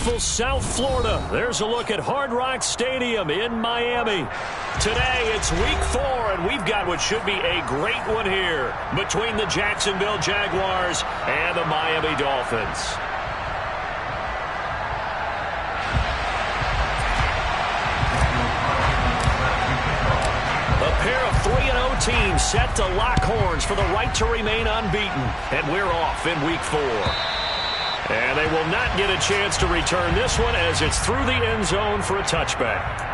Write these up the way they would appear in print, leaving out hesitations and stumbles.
beautiful South Florida. There's a look at Hard Rock Stadium in Miami. Today, it's week 4, and we've got what should be a great one here between the Jacksonville Jaguars and the Miami Dolphins. A pair of 3-0 teams set to lock horns for the right to remain unbeaten, and we're off in week 4. And they will not get a chance to return this one as it's through the end zone for a touchback.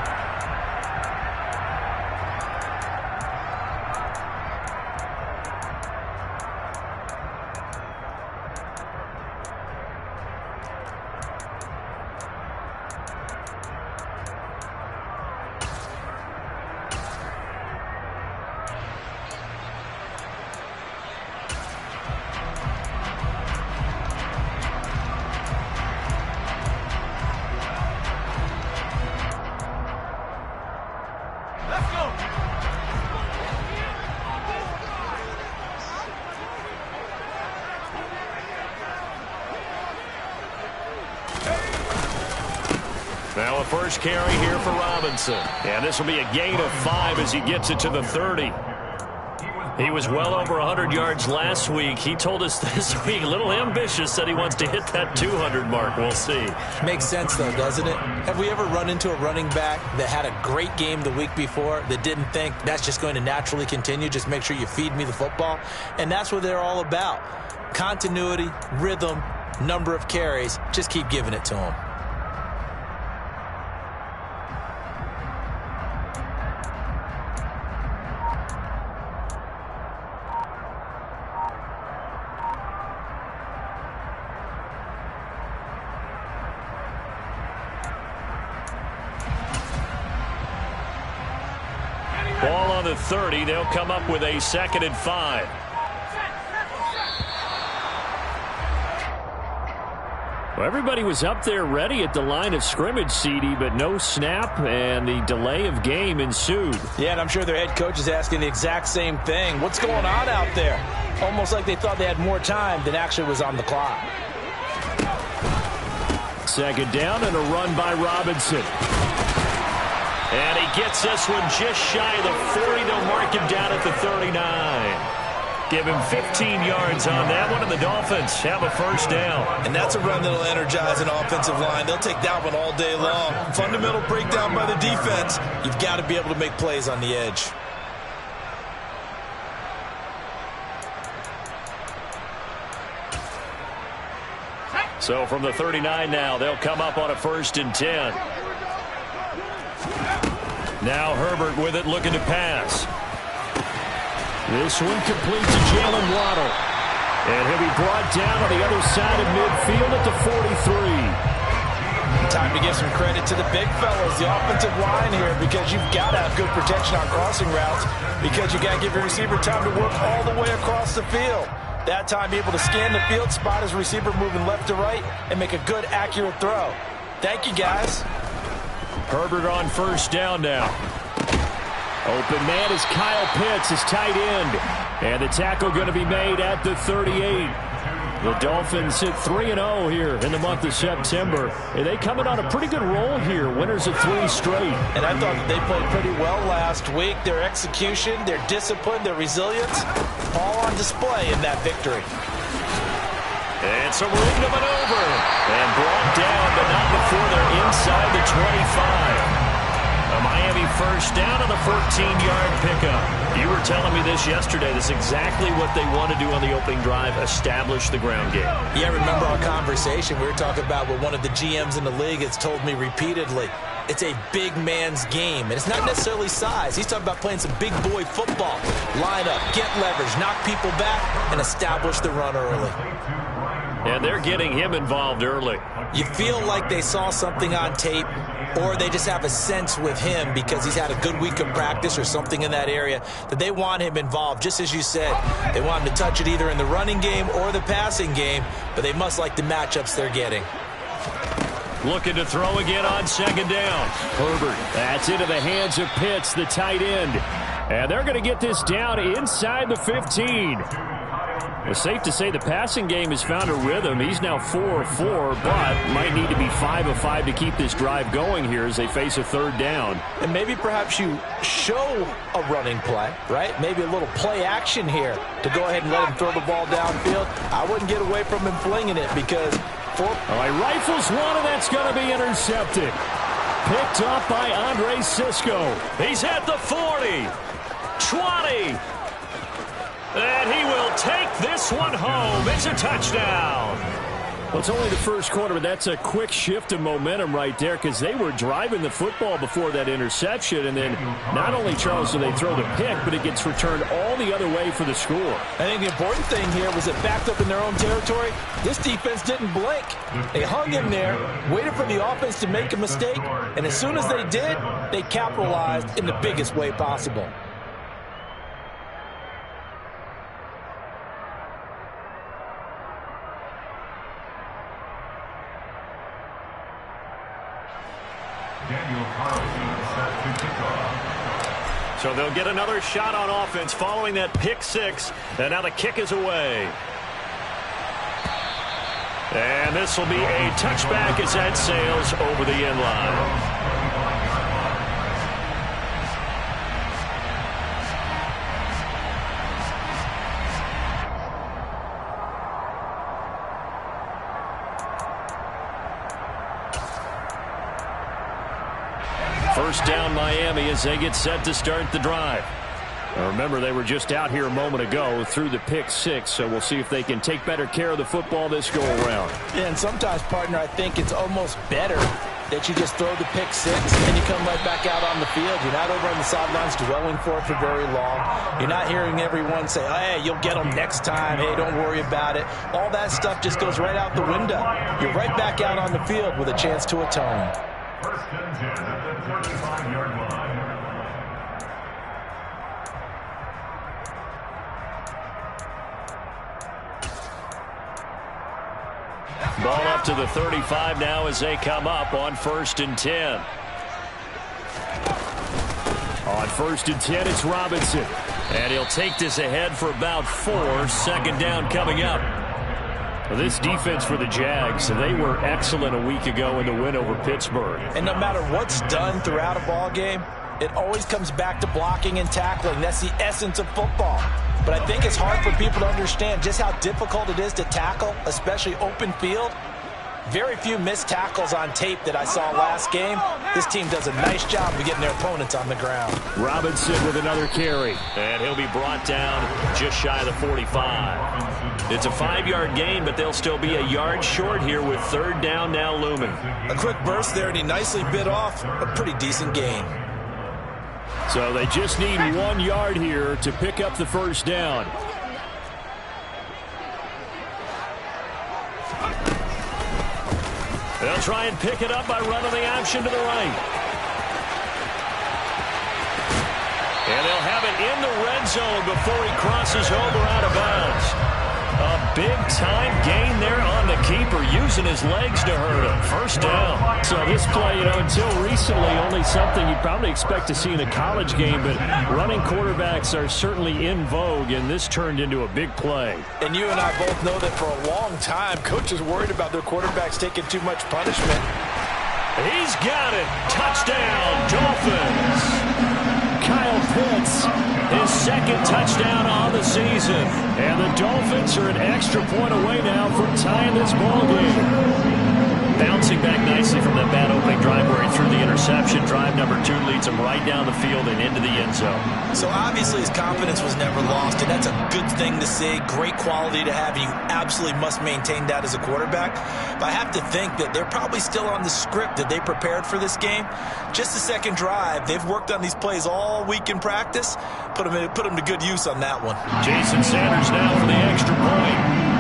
Now a first carry here for Robinson. And this will be a gain of 5 as he gets it to the 30. He was well over 100 yards last week. He told us this week, a little ambitious, said he wants to hit that 200 mark. We'll see. Makes sense, though, doesn't it? Have we ever run into a running back that had a great game the week before that didn't think that's just going to naturally continue? Just make sure you feed me the football. And that's what they're all about. Continuity, rhythm, number of carries. Just keep giving it to them. Ball on the 30. They'll come up with a 2nd and 5. Well, everybody was up there ready at the line of scrimmage, CD, but no snap, and the delay of game ensued. Yeah, and I'm sure their head coach is asking the exact same thing. What's going on out there? Almost like they thought they had more time than actually was on the clock. 2nd down and a run by Robinson. And he gets this one just shy of the 40. They'll mark him down at the 39. Give him 15 yards on that one, and the Dolphins have a first down. And that's a run that'll energize an offensive line. They'll take that one all day long. Fundamental breakdown by the defense. You've got to be able to make plays on the edge. So from the 39 now, they'll come up on a 1st and 10. Now Herbert with it, looking to pass. This one complete to Jalen Waddle. And he'll be brought down on the other side of midfield at the 43. Time to give some credit to the big fellas, the offensive line here, because you've got to have good protection on crossing routes, because you got to give your receiver time to work all the way across the field. That time, be able to scan the field, spot his receiver moving left to right, and make a good, accurate throw. Thank you, guys. Herbert on 1st down now. Open man is Kyle Pitts, his tight end. And the tackle going to be made at the 38. The Dolphins hit 3-0 here in the month of September. And they coming on a pretty good roll here. Winners of 3 straight. And I thought that they played pretty well last week. Their execution, their discipline, their resilience, all on display in that victory. And some room to maneuver. And brought down, but not before they're inside the 25. A Miami first down on the 14-yard pickup. You were telling me this yesterday. This is exactly what they want to do on the opening drive, establish the ground game. Yeah, remember our conversation. We were talking about what one of the GMs in the league has told me repeatedly. It's a big man's game, and it's not necessarily size. He's talking about playing some big boy football. Line up, get leverage, knock people back, and establish the run early. And they're getting him involved early. You feel like they saw something on tape, or they just have a sense with him because he's had a good week of practice or something in that area that they want him involved. Just as you said, they want him to touch it either in the running game or the passing game, but they must like the matchups they're getting. Looking to throw again on 2nd down. Herbert, that's into the hands of Pitts, the tight end. And they're going to get this down inside the 15. It's safe to say the passing game has found a rhythm. He's now 4 of 4, but might need to be 5 of 5 to keep this drive going here as they face a third down. And maybe perhaps you show a running play, right? Maybe a little play action here to go ahead and let him throw the ball downfield. I wouldn't get away from him flinging it because... All right, rifles one, and that's going to be intercepted. Picked up by Andre Sisco. He's at the 40, 20. And he will take this one home. It's a touchdown. Well, it's only the first quarter, but that's a quick shift of momentum right there because they were driving the football before that interception. And then not only, Charles, do they throw the pick, but it gets returned all the other way for the score. I think the important thing here was it backed up in their own territory. This defense didn't blink. They hung in there, waited for the offense to make a mistake, and as soon as they did, they capitalized in the biggest way possible. So they'll get another shot on offense following that pick six. And now the kick is away. And this will be a touchback as that sails over the end line. First down Miami as they get set to start the drive. Now remember, they were just out here a moment ago through the pick six, so we'll see if they can take better care of the football this go around. Yeah, and sometimes, partner, I think it's almost better that you just throw the pick six and you come right back out on the field. You're not over on the sidelines dwelling for it for very long. You're not hearing everyone say, oh, hey, you'll get them next time. Hey, don't worry about it. All that stuff just goes right out the window. You're right back out on the field with a chance to atone. First and 10 at the 35-yard line. Ball up to the 35 now as they come up on 1st and 10. On 1st and 10, it's Robinson. And he'll take this ahead for about 4. Second down coming up. Well, this defense for the Jags, they were excellent a week ago in the win over Pittsburgh. And no matter what's done throughout a ball game, it always comes back to blocking and tackling. That's the essence of football. But I think it's hard for people to understand just how difficult it is to tackle, especially open field. Very few missed tackles on tape that I saw last game. This team does a nice job of getting their opponents on the ground. Robinson with another carry. And he'll be brought down just shy of the 45. It's a 5-yard gain, but they'll still be a yard short here with third down now looming. A quick burst there, and he nicely bit off a pretty decent gain. So they just need 1 yard here to pick up the first down. They'll try and pick it up by running the option to the right. And they'll have it in the red zone before he crosses over out of bounds. A big-time gain there on the keeper, using his legs to hurt him. First down. So this play, until recently, only something you'd probably expect to see in a college game, but running quarterbacks are certainly in vogue, and this turned into a big play. And you and I both know that for a long time, coaches worried about their quarterbacks taking too much punishment. He's got it. Touchdown, Dolphins. Kyle Pitts, his second touchdown on the season. And the Dolphins are an extra point away now from tying this ball game. Bouncing back nicely from that bad opening drive where he threw the interception. Drive number 2 leads him right down the field and into the end zone. So obviously his confidence was never lost, and that's a good thing to see. Great quality to have, and you absolutely must maintain that as a quarterback. But I have to think that they're probably still on the script that they prepared for this game. Just the second drive, they've worked on these plays all week in practice. Put them to good use on that one. Jason Sanders now for the extra point.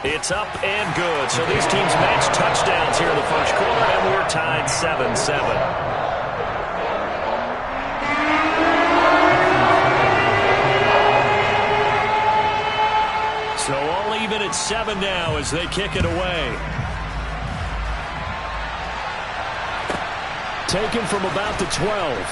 It's up and good. So these teams match touchdowns here in the first quarter, and we're tied 7-7. So all even at 7 now as they kick it away. Taken from about the 12.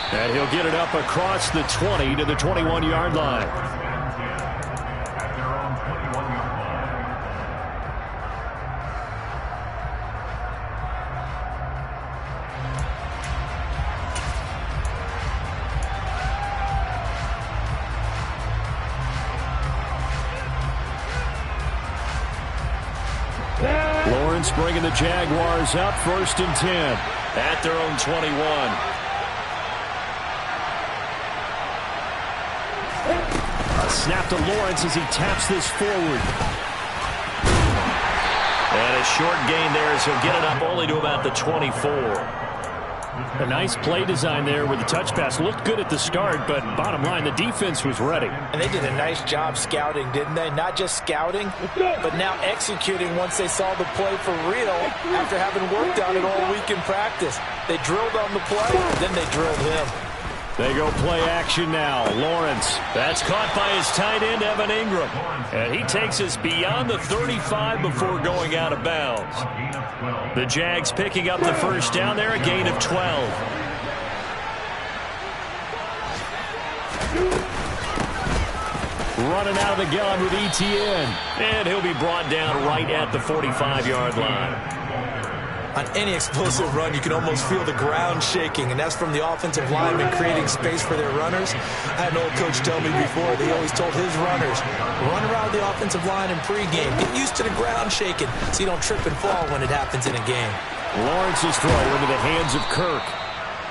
And he'll get it up across the 20 to the 21-yard line. At their own 21-yard line. Lawrence bringing the Jaguars up, 1st and 10 at their own 21. A snap to Lawrence as he taps this forward. And a short gain there as he'll get it up only to about the 24. A nice play design there with the touch pass. Looked good at the start, but bottom line, the defense was ready. And they did a nice job scouting, didn't they? Not just scouting, but now executing once they saw the play for real after having worked on it all week in practice. They drilled on the play, then they drilled him. They go play action now. Lawrence. That's caught by his tight end, Evan Ingram. And he takes us beyond the 35 before going out of bounds. The Jags picking up the first down there, a gain of 12. Running out of the gun with ETN. And he'll be brought down right at the 45-yard line. On any explosive run, you can almost feel the ground shaking, and that's from the offensive linemen creating space for their runners. I had an old coach tell me before, they always told his runners, run around the offensive line in pregame. Get used to the ground shaking so you don't trip and fall when it happens in a game. Lawrence's throw into the hands of Kirk.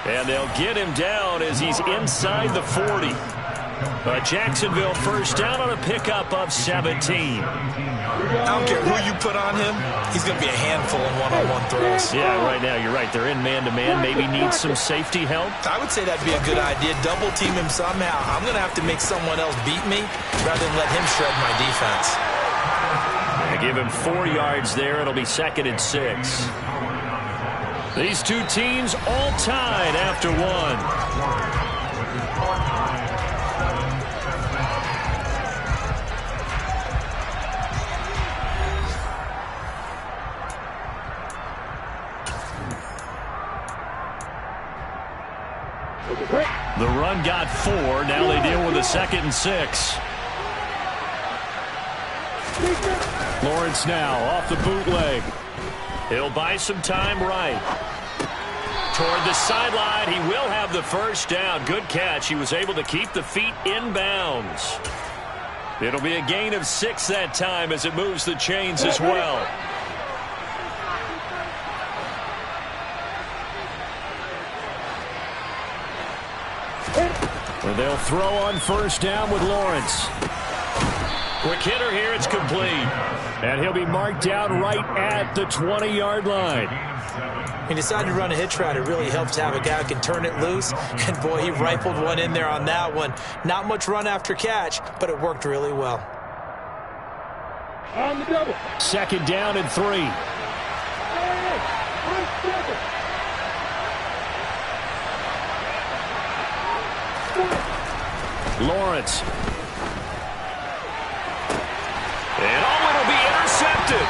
And they'll get him down as he's inside the 40. Jacksonville first down on a pickup of 17. I don't care who you put on him, he's going to be a handful in one-on-one throws. Yeah, right now you're right. They're in man-to-man. Maybe needs some safety help. I would say that'd be a good idea. Double team him somehow. I'm going to have to make someone else beat me rather than let him shred my defense. They give him 4 yards there. It'll be 2nd and 6. These two teams all tied after one. The run got 4. Now they deal with a 2nd and 6. Lawrence now off the bootleg. He'll buy some time right. Toward the sideline. He will have the first down. Good catch. He was able to keep the feet in bounds. It'll be a gain of 6 that time as it moves the chains as well. They'll throw on first down with Lawrence. Quick hitter here. It's complete. And he'll be marked down right at the 20-yard line. He decided to run a hitch route. It really helps to have a guy who can turn it loose. And, boy, he rifled one in there on that one. Not much run after catch, but it worked really well. On the double. 2nd down and 3. Lawrence. And it'll be intercepted.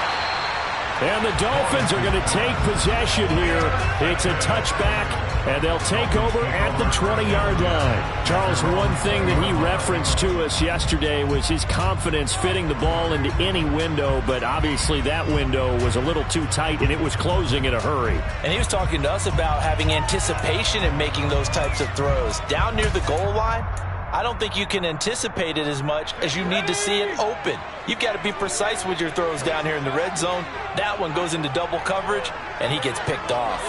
And the Dolphins are going to take possession here. It's a touchback, and they'll take over at the 20-yard line. Charles, one thing that he referenced to us yesterday was his confidence fitting the ball into any window, but obviously that window was a little too tight, and it was closing in a hurry. And he was talking to us about having anticipation in making those types of throws. Down near the goal line, I don't think you can anticipate it as much as you need to see it open. You've got to be precise with your throws down here in the red zone. That one goes into double coverage, and he gets picked off.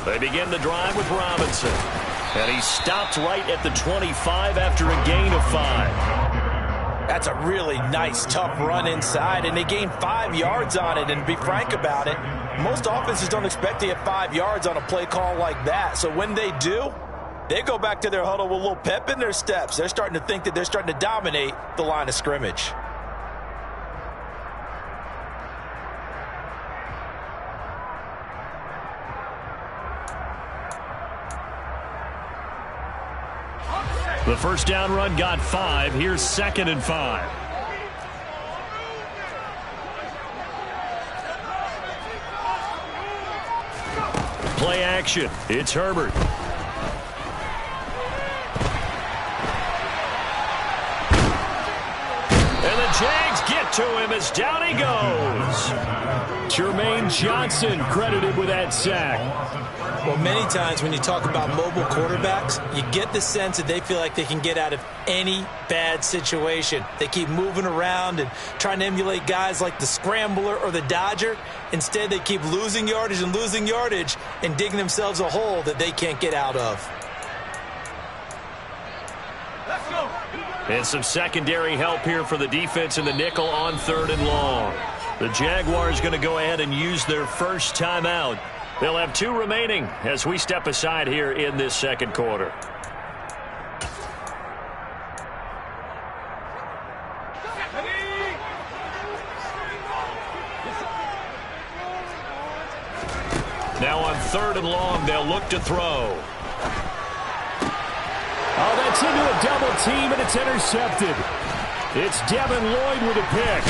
They begin the drive with Robinson. And he stopped right at the 25 after a gain of 5. That's a really nice, tough run inside, and they gained 5 yards on it. And to be frank about it, most offenses don't expect to get 5 yards on a play call like that. So when they do, they go back to their huddle with a little pep in their steps. They're starting to think that they're starting to dominate the line of scrimmage. The first down run got 5. Here's 2nd and 5. play action. It's Herbert. And the Jags get to him as down he goes. Jermaine Johnson credited with that sack. Well, many times when you talk about mobile quarterbacks, you get the sense that they feel like they can get out of any bad situation. They keep moving around and trying to emulate guys like the Scrambler or the Dodger. Instead, they keep losing yardage and digging themselves a hole that they can't get out of. Let's go. And some secondary help here for the defense in the nickel on 3rd and long. The Jaguars going to go ahead and use their first timeout. They'll have 2 remaining as we step aside here in this second quarter. Now on 3rd and long, they'll look to throw. Oh, that's into a double team, and it's intercepted. It's Devin Lloyd with a pick.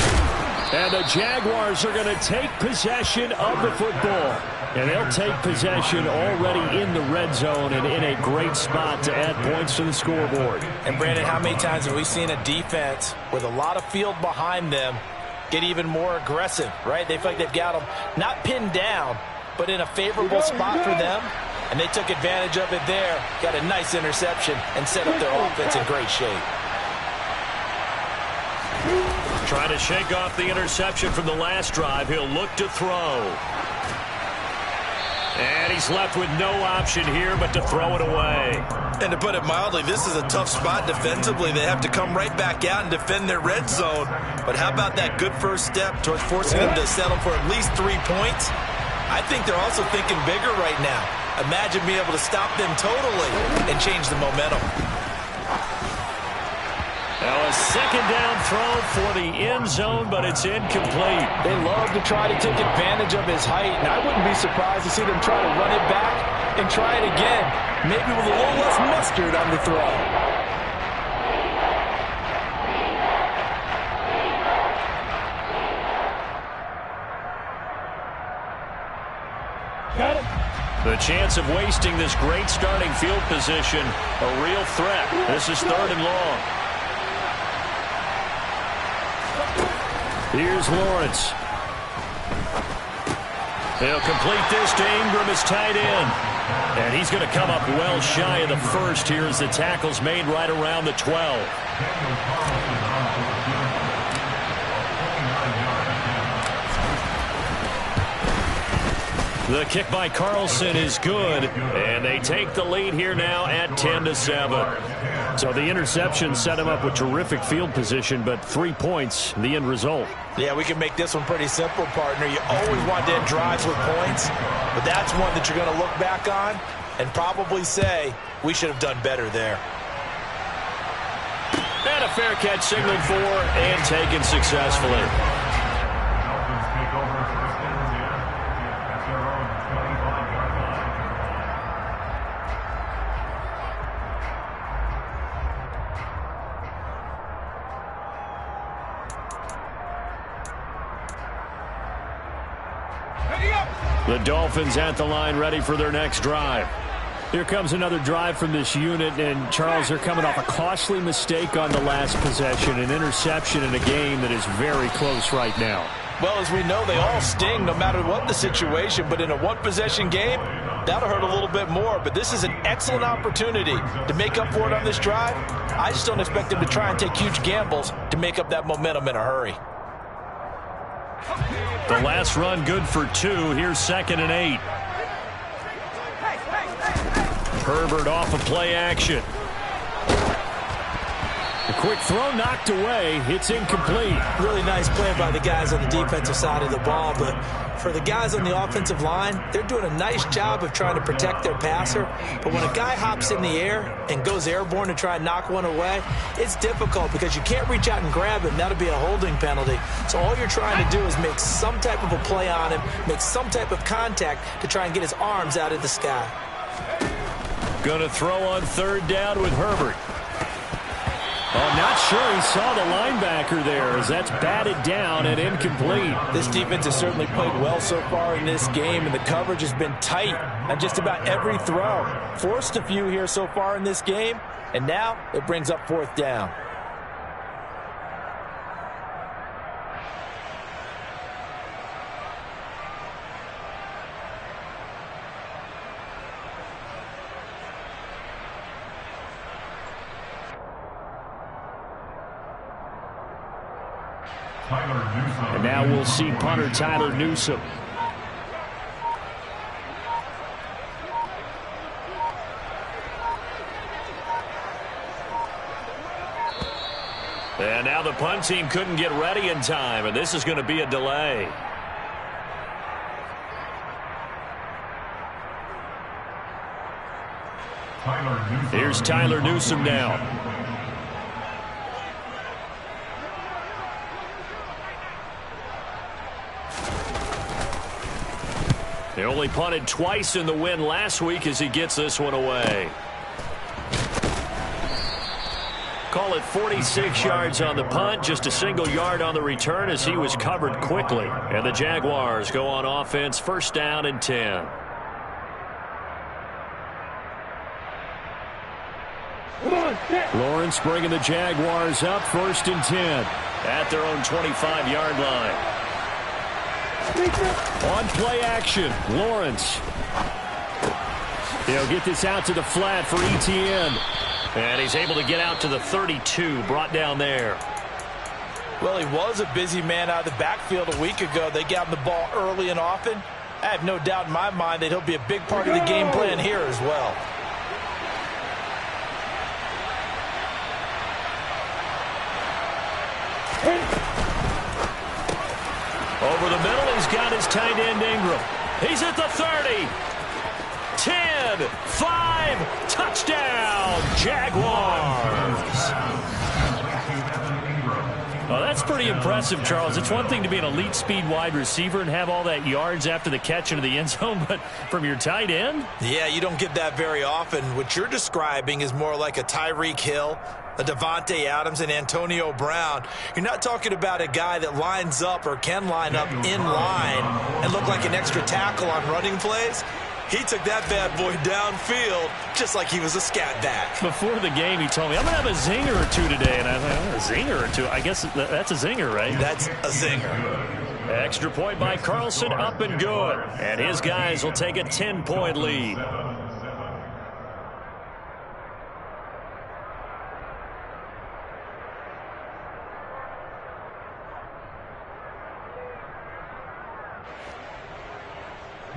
And the Jaguars are going to take possession of the football. And they'll take possession already in the red zone and in a great spot to add points to the scoreboard. And, Brandon, how many times have we seen a defense with a lot of field behind them get even more aggressive, right? They feel like they've got them not pinned down, but in a favorable spot for them. And they took advantage of it there, got a nice interception, and set up their offense in great shape. Trying to shake off the interception from the last drive. He'll look to throw. And he's left with no option here but to throw it away. And to put it mildly, this is a tough spot defensively. They have to come right back out and defend their red zone. But how about that good first step towards forcing them to settle for at least 3 points? I think they're also thinking bigger right now. Imagine being able to stop them totally and change the momentum. Now a second down throw for the end zone, but it's incomplete. They love to try to take advantage of his height, and I wouldn't be surprised to see them try to run it back and try it again, maybe with a little less mustard on the throw. Got it. The chance of wasting this great starting field position, a real threat. This is 3rd and long. Here's Lawrence. He'll complete this to Ingram as tight end. And he's going to come up well shy of the first here as the tackle's made right around the 12. The kick by Carlson is good, and they take the lead here now at 10-7. So the interception set him up with terrific field position, but 3 points, the end result. Yeah, we can make this one pretty simple, partner. You always want to end drives with points, but that's one that you're going to look back on and probably say, we should have done better there. And a fair catch signaled for and taken successfully. The Dolphins at the line ready for their next drive. Here comes another drive from this unit, and Charles, they're coming off a costly mistake on the last possession, an interception in a game that is very close right now. Well, as we know, they all sting no matter what the situation, but in a one-possession game, that'll hurt a little bit more. But this is an excellent opportunity to make up for it on this drive. I just don't expect them to try and take huge gambles to make up that momentum in a hurry. The last run good for 2. Here's 2nd and 8. Herbert off of play action. A quick throw knocked away. It's incomplete. Really nice play by the guys on the defensive side of the ball, but for the guys on the offensive line, they're doing a nice job of trying to protect their passer. But when a guy hops in the air and goes airborne to try and knock one away, it's difficult because you can't reach out and grab him. That'll be a holding penalty. So all you're trying to do is make some type of a play on him, make some type of contact to try and get his arms out of the sky. Going to throw on 3rd down with Herbert. Oh, not sure he saw the linebacker there as that's batted down and incomplete. This defense has certainly played well so far in this game, and the coverage has been tight on just about every throw. Forced a few here so far in this game, and now it brings up 4th down. And now we'll see punter Tyler Newsome. And now the punt team couldn't get ready in time, and this is going to be a delay. Here's Tyler Newsome now. He only punted twice in the win last week as he gets this one away. Call it 46 yards on the punt, just a single yard on the return as he was covered quickly. And the Jaguars go on offense, 1st down and 10. Lawrence bringing the Jaguars up, 1st and 10 at their own 25-yard line. On play action, Lawrence. He'll get this out to the flat for Etienne. And he's able to get out to the 32, brought down there. Well, he was a busy man out of the backfield a week ago. They got him the ball early and often. I have no doubt in my mind that he'll be a big part of the game plan here as well. Over the middle, he's got his tight end Ingram. He's at the 30. 10, 5, touchdown, Jaguars. Well, that's pretty impressive, Charles. It's one thing to be an elite speed wide receiver and have all that yards after the catch into the end zone, but from your tight end? Yeah, you don't get that very often. What you're describing is more like a Tyreek Hill, a Devontae Adams, and Antonio Brown. You're not talking about a guy that lines up or can line up in line and look like an extra tackle on running plays. He took that bad boy downfield just like he was a scat back. Before the game, he told me, I'm going to have a zinger or two today. And I was like, oh, a zinger or two? I guess that's a zinger, right? That's a zinger. Extra point by Carlson, up and good. And his guys will take a 10-point lead.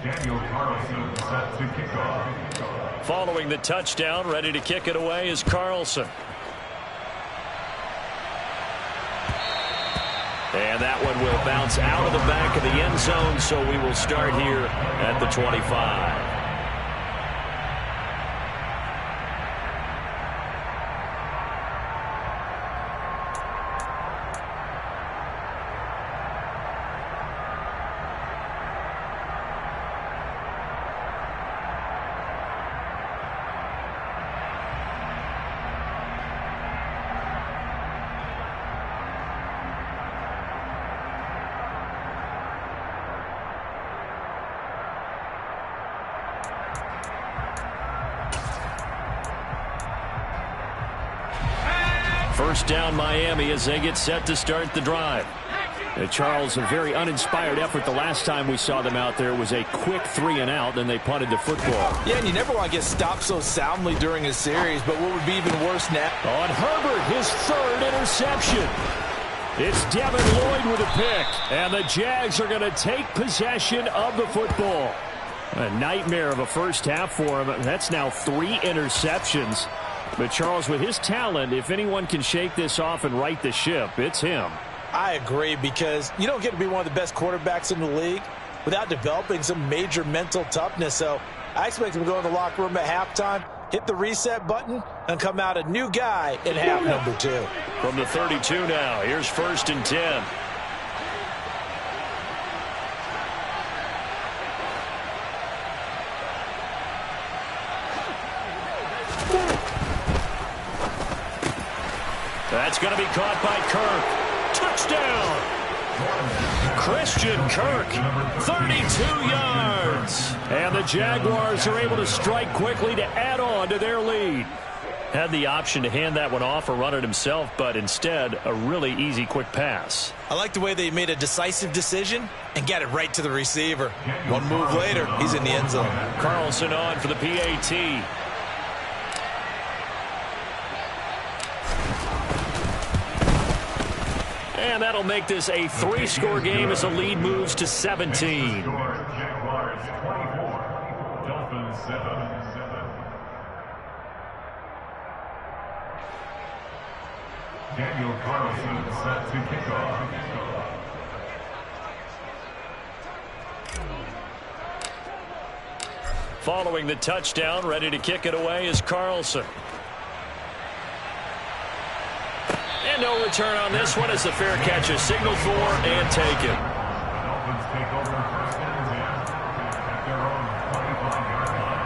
Daniel Carlson set to kick off. Following the touchdown, ready to kick it away is Carlson. And that one will bounce out of the back of the end zone, so we will start here at the 25. First down Miami as they get set to start the drive. Charles, a very uninspired effort the last time we saw them out there. Was a quick 3-and-out, then they punted the football. Yeah, and you never want to get stopped so soundly during a series, but what would be even worse now? On Herbert, his 3rd interception. It's Devin Lloyd with a pick, and the Jags are going to take possession of the football. A nightmare of a first half for him. That's now 3 interceptions. But Charles, with his talent, if anyone can shake this off and right the ship, it's him. I agree, because you don't get to be one of the best quarterbacks in the league without developing some major mental toughness. So I expect him to go in the locker room at halftime, hit the reset button, and come out a new guy in half number 2. From the 32 now, here's 1st and 10. That's going to be caught by Kirk. Touchdown! Christian Kirk, 32 yards. And the Jaguars are able to strike quickly to add on to their lead. Had the option to hand that one off or run it himself, but instead, a really easy, quick pass. I like the way they made a decisive decision and got it right to the receiver. One move later, he's in the end zone. Carlson on for the PAT. And that'll make this a 3-score game as the lead moves to 17. Jaguars 24, Dolphins 7. Daniel Carlson set to kick off. Following the touchdown, ready to kick it away is Carlson. And no return on this one as the fair catch is signaled for and taken. Dolphins take over first and 10 at their own 25-yard line.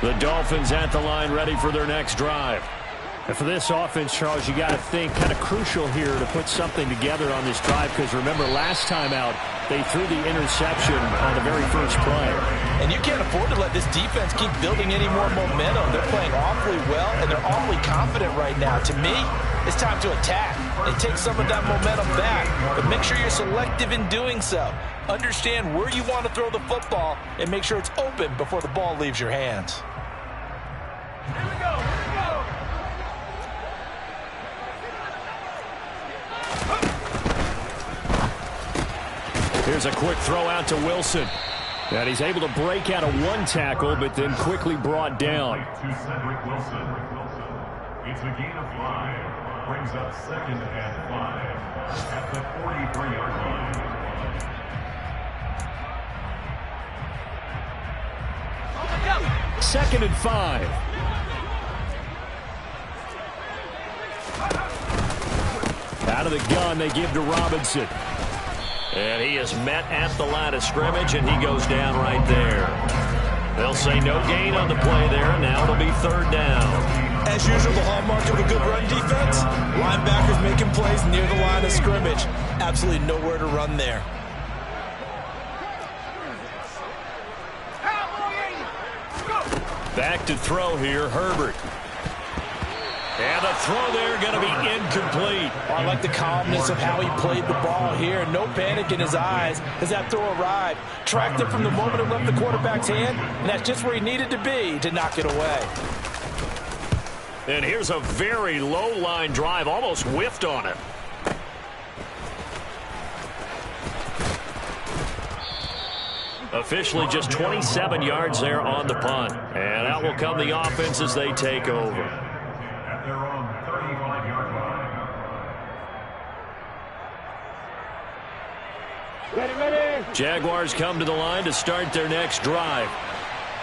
The Dolphins at the line ready for their next drive. And for this offense, Charles, you got to think kind of crucial here to put something together on this drive because remember last time out they threw the interception on the very first play. And you can't afford to let this defense keep building any more momentum. They're playing awfully well and they're awfully confident right now. To me, it's time to attack and take some of that momentum back. But make sure you're selective in doing so. Understand where you want to throw the football and make sure it's open before the ball leaves your hands. Here we go. Here's a quick throw out to Wilson. And he's able to break out of one tackle, but then quickly brought down. To Cedric Wilson. It's a gain of 5. Brings up 2nd and 5 at the 43-yard line. Second and 5. Out of the gun, they give to Robinson. And he is met at the line of scrimmage, and he goes down right there. They'll say no gain on the play there, and now it'll be 3rd down. As usual, the hallmark of a good run defense, linebackers making plays near the line of scrimmage. Absolutely nowhere to run there. Back to throw here, Herbert. And the throw there going to be incomplete. I like the calmness of how he played the ball here. No panic in his eyes as that throw arrived. Tracked it from the moment it left the quarterback's hand, and that's just where he needed to be to knock it away. And here's a very low line drive, almost whiffed on it. Officially just 27 yards there on the punt. And out will come the offense as they take over. At their own 35-yard line. Ready. Jaguars come to the line to start their next drive.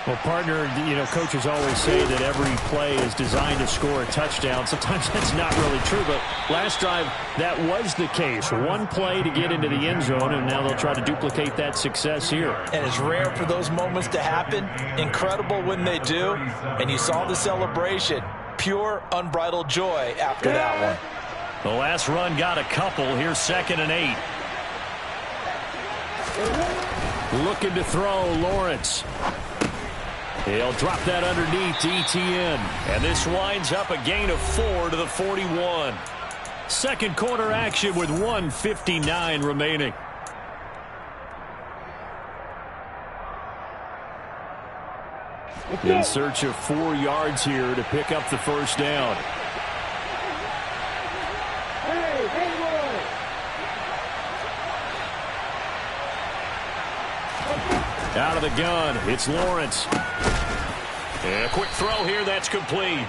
Well, partner, you know, coaches always say that every play is designed to score a touchdown. Sometimes that's not really true, but last drive, that was the case. One play to get into the end zone, and now they'll try to duplicate that success here. And it's rare for those moments to happen. Incredible when they do. And you saw the celebration. Pure, unbridled joy after that one. The last run got a couple. Here's 2nd and 8. Looking to throw, Lawrence. He'll drop that underneath to ETN. And this winds up a gain of 4 to the 41. Second quarter action with 1:59 remaining. In search of 4 yards here to pick up the first down. Out of the gun, it's Lawrence. And a quick throw here, that's complete.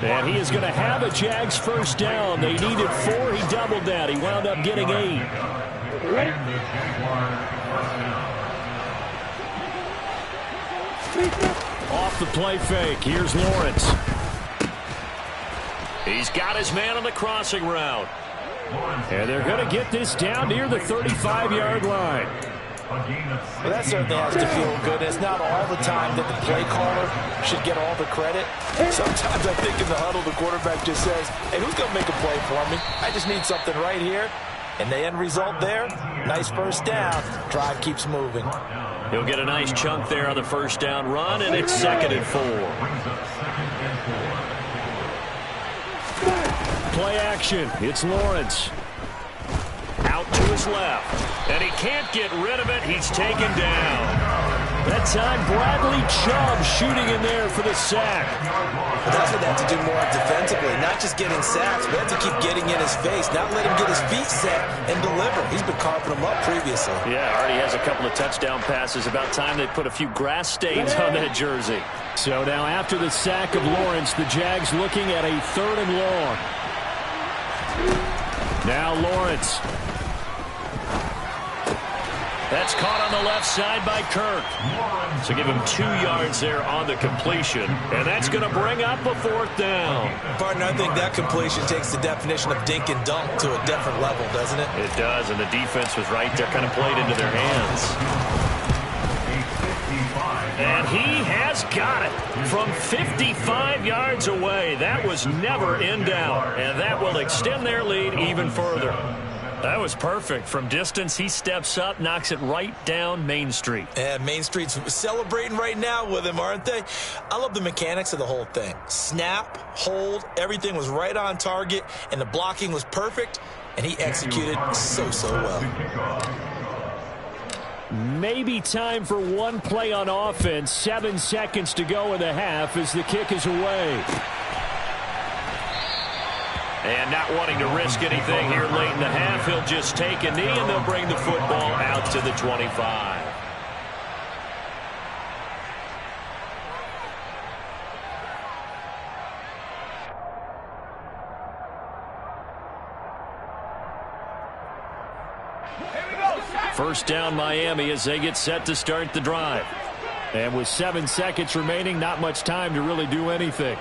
And he is going to have a Jags first down. They needed 4. He doubled that. He wound up getting 8. And the Jaguars first down. Off the play fake. Here's Lawrence. He's got his man on the crossing route. And they're going to get this down near the 35-yard line. Well, that certainly has to feel good. It's not all the time that the play caller should get all the credit. Sometimes I think in the huddle, the quarterback just says, hey, who's going to make a play for me? I just need something right here. And the end result there, nice first down. Drive keeps moving. He'll get a nice chunk there on the first down run, and it's 2nd and 4. Play action. It's Lawrence. Out to his left. And he can't get rid of it. He's taken down. That time, Bradley Chubb shooting in there for the sack. But that's what they have to do more defensively. Not just getting sacks, but have to keep getting in his face. Not let him get his feet set and deliver. He's been carving them up previously. Yeah, already has a couple of touchdown passes. About time they put a few grass stains on that jersey. So now after the sack of Lawrence, the Jags looking at a 3rd and long. Now Lawrence. That's caught on the left side by Kirk. So give him 2 yards there on the completion. And that's going to bring up a 4th down. Partner, I think that completion takes the definition of dink and dunk to a different level, doesn't it? It does, and the defense was right there, kind of played into their hands. And he has got it from 55 yards away. That was never in doubt, and that will extend their lead even further. That was perfect. From distance, he steps up, knocks it right down Main Street. And Main Street's celebrating right now with him, aren't they? I love the mechanics of the whole thing. Snap, hold, everything was right on target, and the blocking was perfect, and he executed so well. Maybe time for one play on offense. 7 seconds to go in the half as the kick is away. And not wanting to risk anything here late in the half, he'll just take a knee and they'll bring the football out to the 25. First down Miami as they get set to start the drive. And with 7 seconds remaining, not much time to really do anything.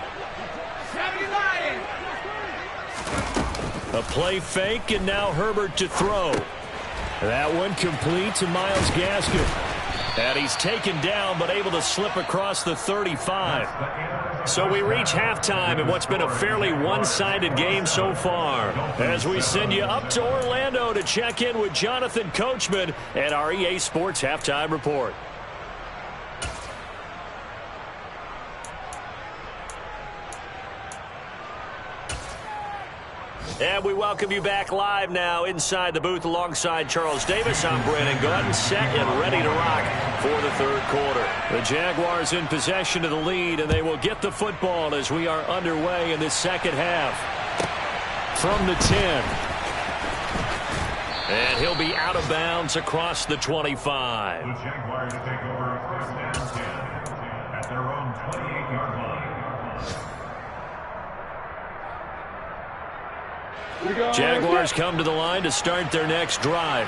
A play fake, and now Herbert to throw. That one complete to Myles Gaskin. And he's taken down, but able to slip across the 35. So we reach halftime in what's been a fairly one-sided game so far. As we send you up to Orlando to check in with Jonathan Coachman at our EA Sports Halftime Report. And we welcome you back live now inside the booth alongside Charles Davis. I'm Brandon Gordon, set and ready to rock for the third quarter. The Jaguars in possession of the lead, and they will get the football as we are underway in the second half. From the 10. And he'll be out of bounds across the 25. The Jaguars take over first down 10 at their own 28-yard line. Jaguars come to the line to start their next drive.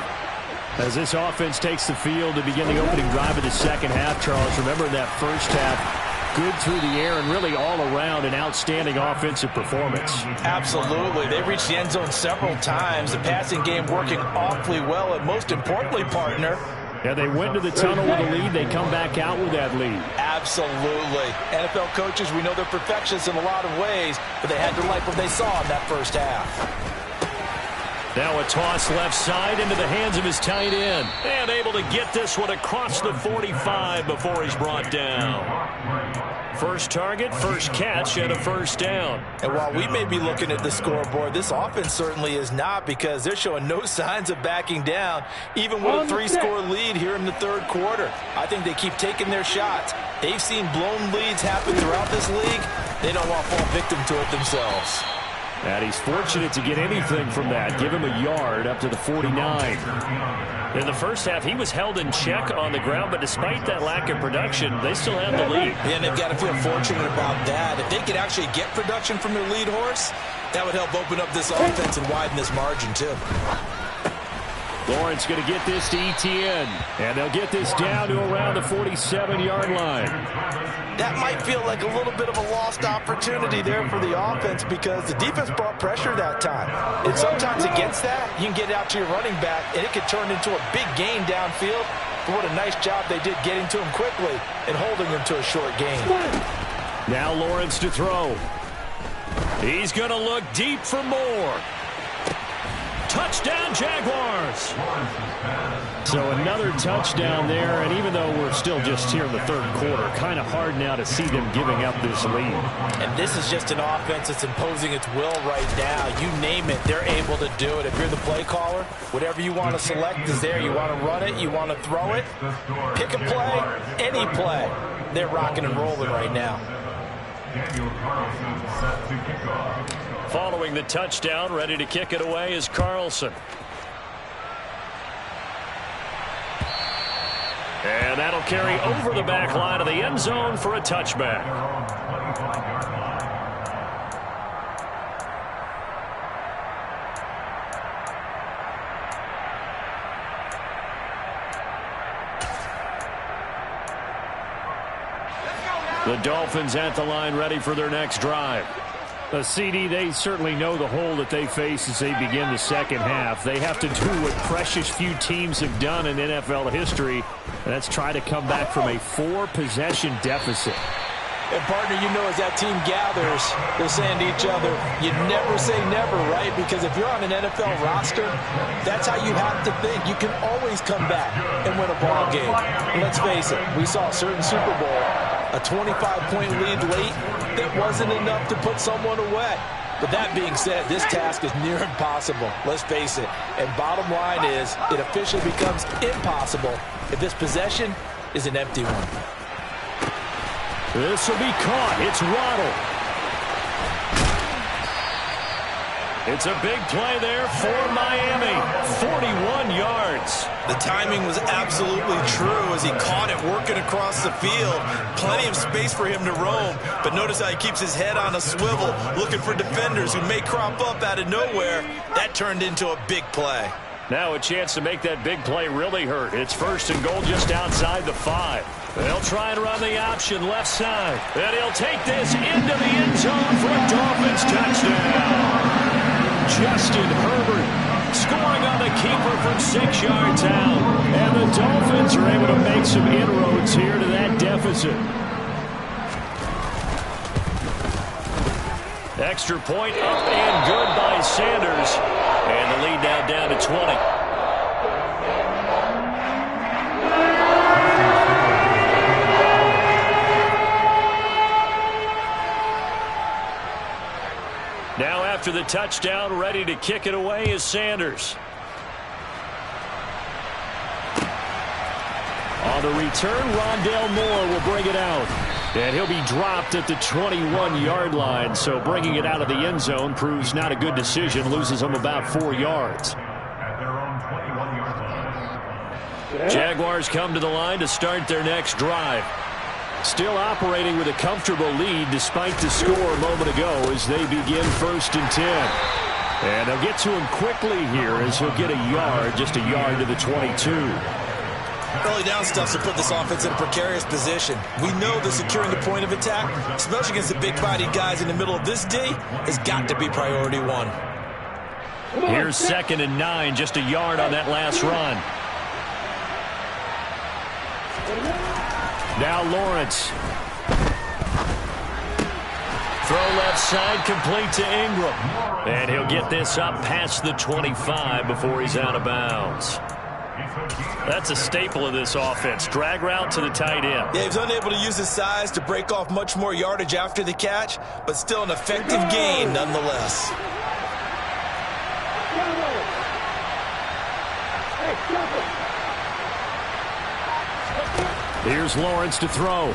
As this offense takes the field to begin the opening drive of the second half, Charles, remember that first half, good through the air and really all around an outstanding offensive performance. Absolutely. They reached the end zone several times. The passing game working awfully well, and most importantly, partner, yeah, they went to the tunnel with a lead. They come back out with that lead. Absolutely. NFL coaches, we know they're perfectionists in a lot of ways, but they had to like what they saw in that first half. Now a toss left side into the hands of his tight end. And able to get this one across the 45 before he's brought down. First target, first catch, and a first down. And while we may be looking at the scoreboard, this offense certainly is not, because they're showing no signs of backing down, even with a 3-score lead here in the third quarter. I think they keep taking their shots. They've seen blown leads happen throughout this league. They don't want to fall victim to it themselves. And he's fortunate to get anything from that. Give him a yard up to the 49. In the first half, he was held in check on the ground, but despite that lack of production, they still have the lead. Yeah, and they've got to feel fortunate about that. If they could actually get production from their lead horse, that would help open up this offense and widen this margin, too. Lawrence going to get this to Etienne, and they'll get this down to around the 47-yard line. That might feel like a little bit of a lost opportunity there for the offense because the defense brought pressure that time. And sometimes against that, you can get out to your running back, and it could turn into a big gain downfield. But what a nice job they did getting to him quickly and holding him to a short gain. Now Lawrence to throw. He's going to look deep for more. Touchdown, Jaguars! So another touchdown there, and even though we're still just here in the third quarter, kind of hard now to see them giving up this lead. And this is just an offense that's imposing its will right now. You name it, they're able to do it. If you're the play caller, whatever you want to select is there. You want to run it, you want to throw it, pick a play, any play. They're rocking and rolling right now. Following the touchdown, ready to kick it away is Carlson. And that'll carry over the back line of the end zone for a touchback. The Dolphins at the line ready for their next drive. CD, they certainly know the hole that they face as they begin the second half. They have to do what precious few teams have done in NFL history, and that's try to come back from a 4-possession deficit. And, partner, you know, as that team gathers, they're saying to each other, you never say never, right? Because if you're on an NFL roster, that's how you have to think. You can always come back and win a ball game. And let's face it, we saw a certain Super Bowl, a 25-point lead late, that wasn't enough to put someone away. But that being said, this task is near impossible. Let's face it. And bottom line is, it officially becomes impossible if this possession is an empty one. This will be caught. It's Waddle. It's a big play there for Miami. 41 yards. The timing was absolutely true as he caught it working across the field. Plenty of space for him to roam. But notice how he keeps his head on a swivel, looking for defenders who may crop up out of nowhere. That turned into a big play. Now a chance to make that big play really hurt. It's first and goal just outside the 5. They'll try and run the option left side. And he'll take this into the end zone for a Dolphins touchdown. Justin Herbert scoring on the keeper from 6 yards out. And the Dolphins are able to make some inroads here to that deficit. Extra point up and good by Sanders. And the lead now down to 20. Now after the touchdown, ready to kick it away is Sanders. On the return, Rondale Moore will bring it out. And he'll be dropped at the 21-yard line, so bringing it out of the end zone proves not a good decision, loses him about 4 yards. Jaguars come to the line to start their next drive. Still operating with a comfortable lead despite the score a moment ago as they begin first and 10. And they'll get to him quickly here as he'll get a yard, just a yard to the 22. Early down stuff to put this offense in a precarious position. We know that securing the point of attack, especially against the big-bodied guys in the middle of this D, has got to be priority one. Here's 2nd and 9, just a yard on that last run. Now Lawrence. Throw left side, complete to Ingram. And he'll get this up past the 25 before he's out of bounds. That's a staple of this offense. Drag route to the tight end. Yeah, he's unable to use his size to break off much more yardage after the catch, but still an effective gain nonetheless. Here's Lawrence to throw.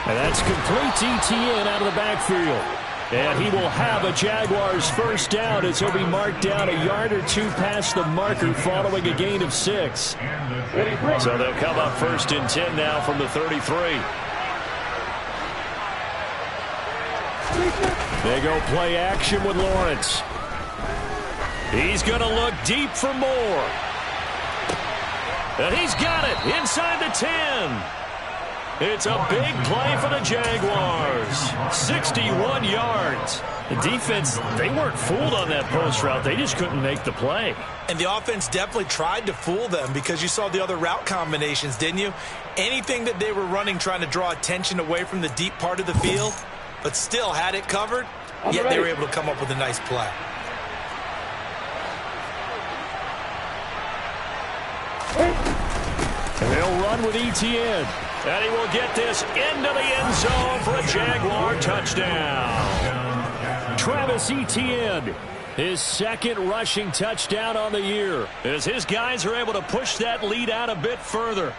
And that's complete to Etienne out of the backfield. And he will have a Jaguars first down as he'll be marked down a yard or two past the marker following a gain of 6. So they'll come up 1st and 10 now from the 33. They go play action with Lawrence. He's going to look deep for more. And he's got it inside the 10. It's a big play for the Jaguars. 61 yards. The defense, they weren't fooled on that post route. They just couldn't make the play. And the offense definitely tried to fool them because you saw the other route combinations, didn't you? Anything that they were running trying to draw attention away from the deep part of the field, but still had it covered, yet they were able to come up with a nice play. And they'll run with ETN. And he will get this into the end zone for a Jaguar touchdown. Travis Etienne, his second rushing touchdown on the year, as his guys are able to push that lead out a bit further.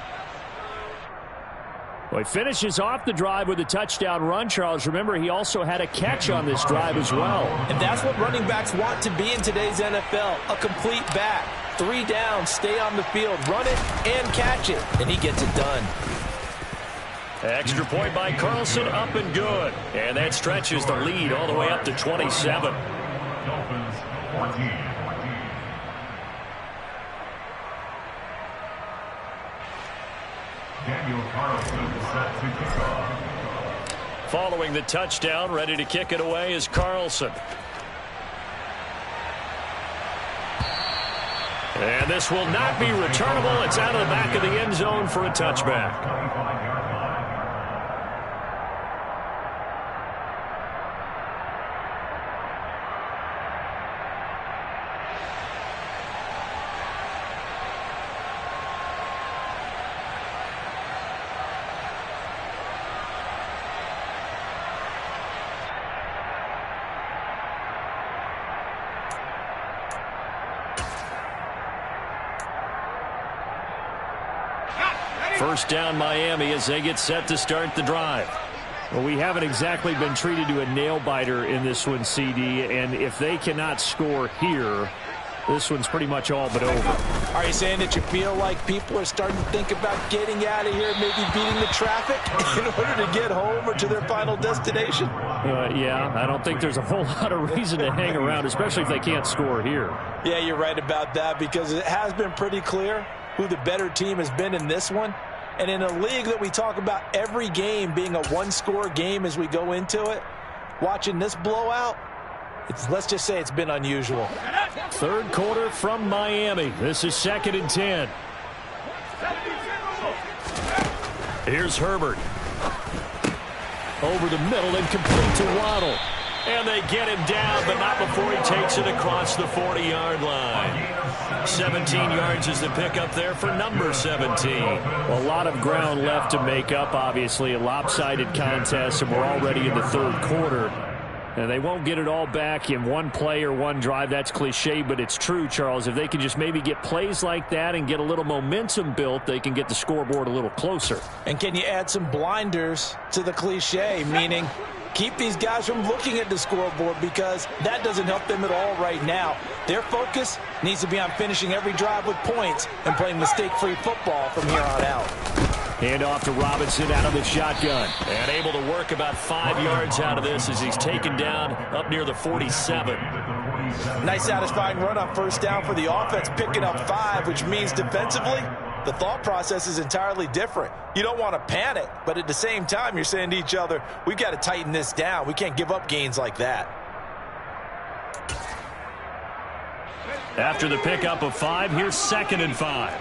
Well, he finishes off the drive with a touchdown run, Charles. Remember, he also had a catch on this drive as well. And that's what running backs want to be in today's NFL, a complete back. 3 down, stay on the field, run it and catch it, and he gets it done. Extra point by Carlson, up and good. And that stretches the lead all the way up to 27. Dolphins 14. Daniel Carlson set to kick off. Following the touchdown, ready to kick it away is Carlson. And this will not be returnable. It's out of the back of the end zone for a touchback. First down Miami as they get set to start the drive. Well, we haven't exactly been treated to a nail-biter in this one, CD, and if they cannot score here, this one's pretty much all but over. Are you saying that you feel like people are starting to think about getting out of here, maybe beating the traffic in order to get home or to their final destination? Yeah, I don't think there's a whole lot of reason to hang around, especially if they can't score here. Yeah, you're right about that because it has been pretty clear who the better team has been in this one. And in a league that we talk about every game being a one-score game as we go into it, watching this blowout, let's just say it's been unusual. Third quarter from Miami. This is 2nd and 10. Here's Herbert. Over the middle and complete to Waddle. And they get him down, but not before he takes it across the 40-yard line. 17 yards is the pickup there for number 17. A lot of ground left to make up, obviously. A lopsided contest, and we're already in the third quarter. And they won't get it all back in one play or one drive. That's cliche, but it's true, Charles. If they can just maybe get plays like that and get a little momentum built, they can get the scoreboard a little closer. And can you add some blinders to the cliche, meaning keep these guys from looking at the scoreboard because that doesn't help them at all right now. Their focus needs to be on finishing every drive with points and playing mistake-free football from here on out. Hand off to Robinson out of the shotgun. And able to work about 5 yards out of this as he's taken down up near the 47. Nice satisfying run on first down for the offense, picking up 5, which means defensively, the thought process is entirely different. You don't want to panic, but at the same time, you're saying to each other, we've got to tighten this down. We can't give up gains like that. After the pickup of 5, here's 2nd and 5.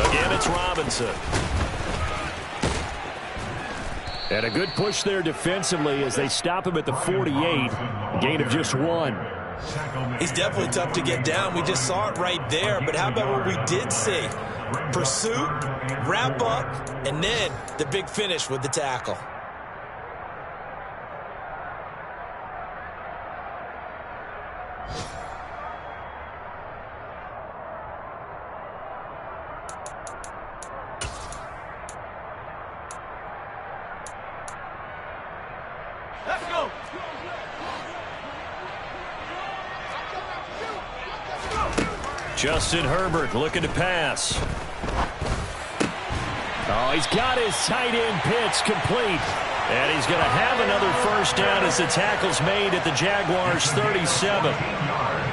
Again, it's Robinson. And a good push there defensively as they stop him at the 48. Gain of just 1. He's definitely tough to get down. We just saw it right there. But how about what we did see? Pursuit, wrap up, and then the big finish with the tackle. Justin Herbert looking to pass. Oh, he's got his tight end pitch complete. And he's going to have another first down as the tackle's made at the Jaguars' 37.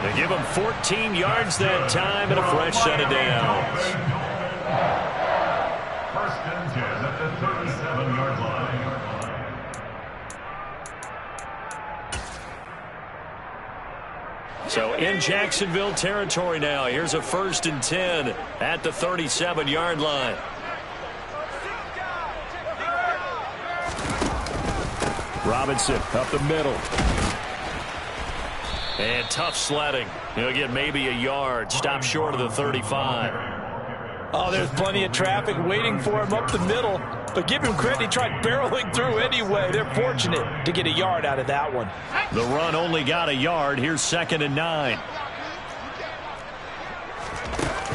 They give him 14 yards that time and a fresh set of downs. First and 10 at the 37-yard line. So in Jacksonville territory now. Here's a first and 10 at the 37-yard line. Robinson up the middle. And tough sledding. He'll get maybe a yard. Stop short of the 35. Oh, there's plenty of traffic waiting for him up the middle. But give him credit, he tried barreling through anyway. They're fortunate to get a yard out of that one. The run only got a yard. Here's 2nd and 9.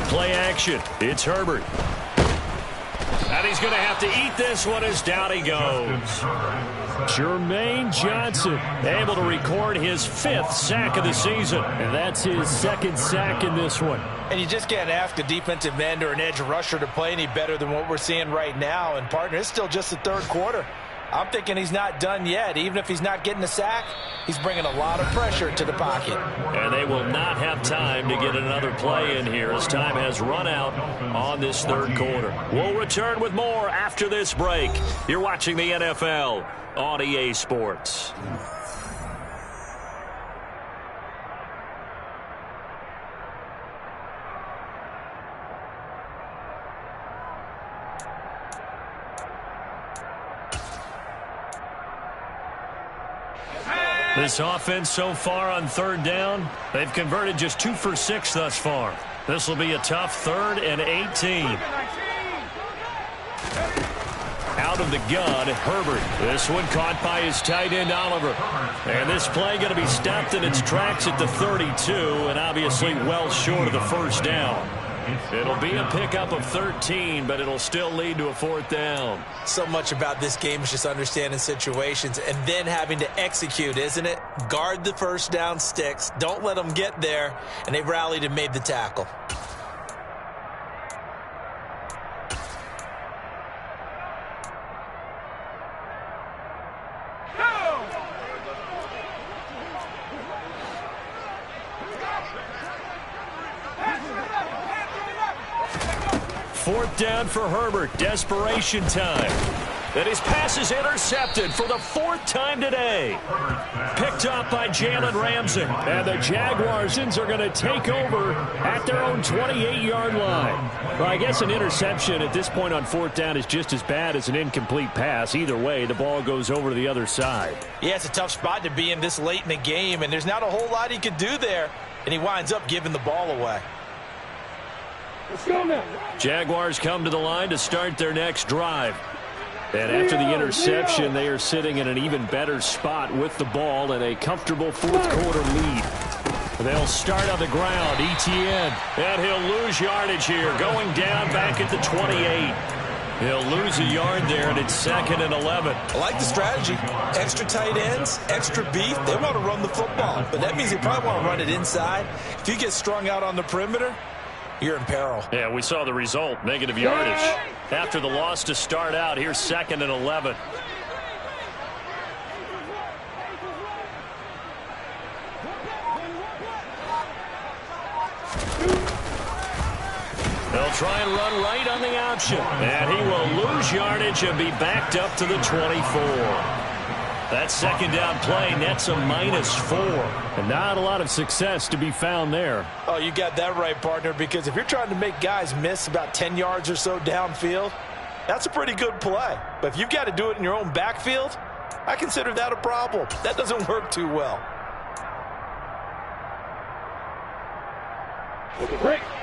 Play action. It's Herbert. And he's going to have to eat this one as down he goes. Jermaine Johnson Able to record his 5th sack of the season. and that's his 2nd sack in this one. And you just can't ask a defensive end or an edge rusher to play any better than what we're seeing right now. And, partner, it's still just the 3rd quarter. I'm thinking he's not done yet. Even if he's not getting a sack, he's bringing a lot of pressure to the pocket. And they will not have time to get another play in here as time has run out on this 3rd quarter. We'll return with more after this break. You're watching the NFL on EA Sports. This offense so far on 3rd down, they've converted just 2 for 6 thus far. This will be a tough 3rd and 18. Out of the gun, Herbert. This one caught by his tight end, Oliver. And this play going to be stopped in its tracks at the 32, and obviously well short of the first down. It'll be a pickup of 13, but it'll still lead to a 4th down. So much about this game is just understanding situations and then having to execute, isn't it? Guard the first down sticks. Don't let them get there. And they rallied and made the tackle. Fourth down for Herbert. Desperation time. And his pass is intercepted for the 4th time today. Picked up by Jalen Ramsey. And the Jaguars are going to take over at their own 28-yard line. Well, I guess an interception at this point on 4th down is just as bad as an incomplete pass. Either way, the ball goes over to the other side. Yeah, it's a tough spot to be in this late in the game, and there's not a whole lot he could do there. And he winds up giving the ball away. Let's go now. Jaguars come to the line to start their next drive. And after the interception, they are sitting in an even better spot with the ball and a comfortable 4th quarter lead. They'll start on the ground. Etienne. And he'll lose yardage here. Going down back at the 28. He'll lose a yard there, and it's 2nd and 11. I like the strategy. Extra tight ends, extra beef. They want to run the football, but that means they probably want to run it inside. If you get strung out on the perimeter, you're in peril. Yeah, we saw the result, negative yardage. After the loss to start out, here's 2nd and 11. They'll try and run right on the option. And he will lose yardage and be backed up to the 24. That 2nd down play nets a -4. And not a lot of success to be found there. Oh, you got that right, partner, because if you're trying to make guys miss about 10 yards or so downfield, that's a pretty good play. But if you've got to do it in your own backfield, I consider that a problem. That doesn't work too well.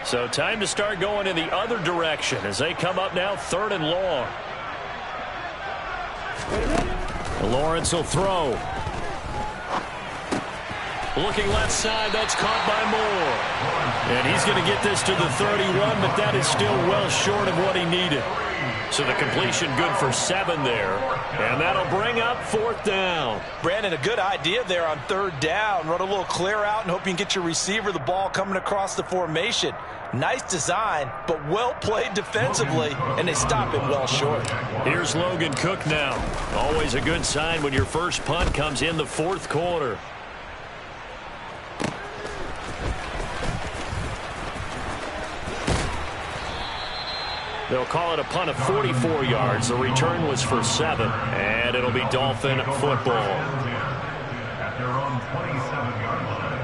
So time to start going in the other direction as they come up now 3rd and long. Lawrence will throw. Looking left side, that's caught by Moore. And he's going to get this to the 31, but that is still well short of what he needed. So the completion good for 7 there. And that'll bring up 4th down. Brandon, a good idea there on 3rd down. Run a little clear out and hope you can get your receiver the ball coming across the formation. Nice design, but well played defensively, and they stop him well short. Here's Logan Cook now. Always a good sign when your first punt comes in the 4th quarter. They'll call it a punt of 44 yards. The return was for 7, and it'll be Dolphin football. At their own 27-yard line.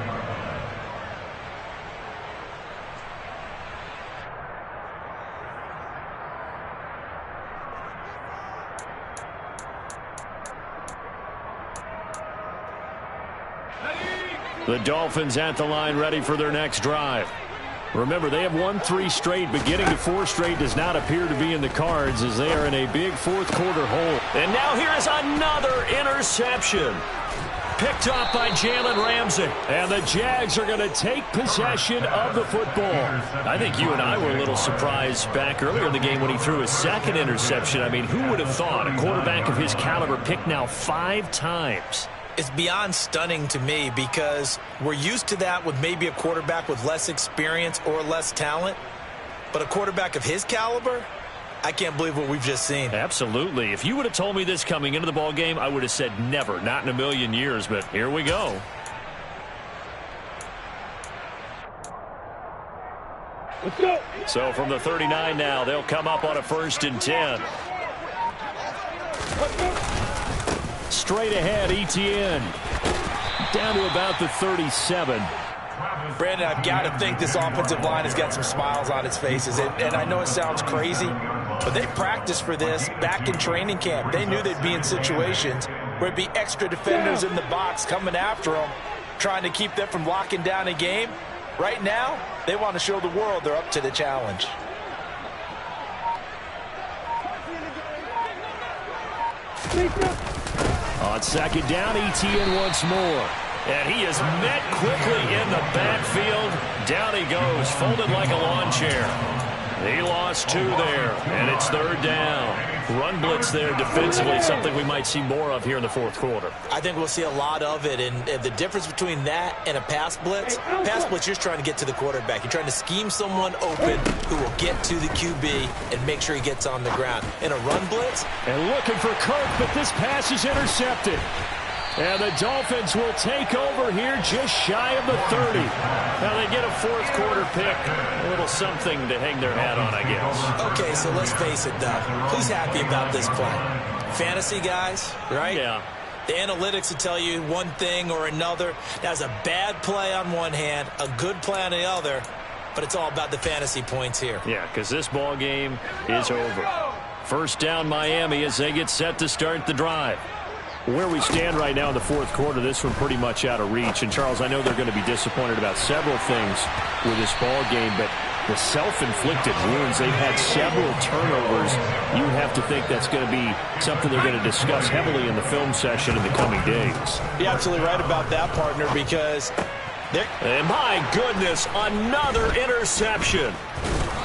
The Dolphins at the line ready for their next drive. Remember, they have won 3 straight, but getting to 4 straight does not appear to be in the cards as they are in a big 4th quarter hole. And now here is another interception. Picked off by Jalen Ramsey. And the Jags are going to take possession of the football. I think you and I were a little surprised back earlier in the game when he threw his 2nd interception. I mean, who would have thought a quarterback of his caliber picked now 5 times? It's beyond stunning to me because we're used to that with maybe a quarterback with less experience or less talent. But a quarterback of his caliber, I can't believe what we've just seen. Absolutely. If you would have told me this coming into the ball game, I would have said never, not in a million years. But here we go. Let's go. So from the 39 now, they'll come up on a 1st and 10. Straight ahead, Etienne. Down to about the 37. Brandon, I've got to think this offensive line has got some smiles on its faces. And I know it sounds crazy, but they practiced for this back in training camp. They knew they'd be in situations where it'd be extra defenders in the box coming after them, trying to keep them from locking down a game. Right now, they want to show the world they're up to the challenge. On 2nd down, Etienne once more. And he is met quickly in the backfield. Down he goes, folded like a lawn chair. He lost 2 there, and it's 3rd down. Run blitz there defensively, something we might see more of here in the 4th quarter. I think we'll see a lot of it, and the difference between that and a pass blitz, you're just trying to get to the quarterback. You're trying to scheme someone open who will get to the QB and make sure he gets on the ground. In a run blitz. And looking for Kirk, but this pass is intercepted. And the Dolphins will take over here just shy of the 30. Now they get a 4th quarter pick. A little something to hang their hat on, I guess. Okay, so let's face it, Doug. Who's happy about this play? Fantasy guys, right? Yeah. The analytics will tell you one thing or another. That's a bad play on one hand, a good play on the other, but it's all about the fantasy points here. Yeah, because this ball game is over. 1st down Miami as they get set to start the drive. Where we stand right now in the 4th quarter, this one pretty much out of reach. And, Charles, I know they're going to be disappointed about several things with this ball game, but the self-inflicted wounds, they've had several turnovers. You would have to think that's going to be something they're going to discuss heavily in the film session in the coming days. You're absolutely right about that, partner, because and my goodness, another interception.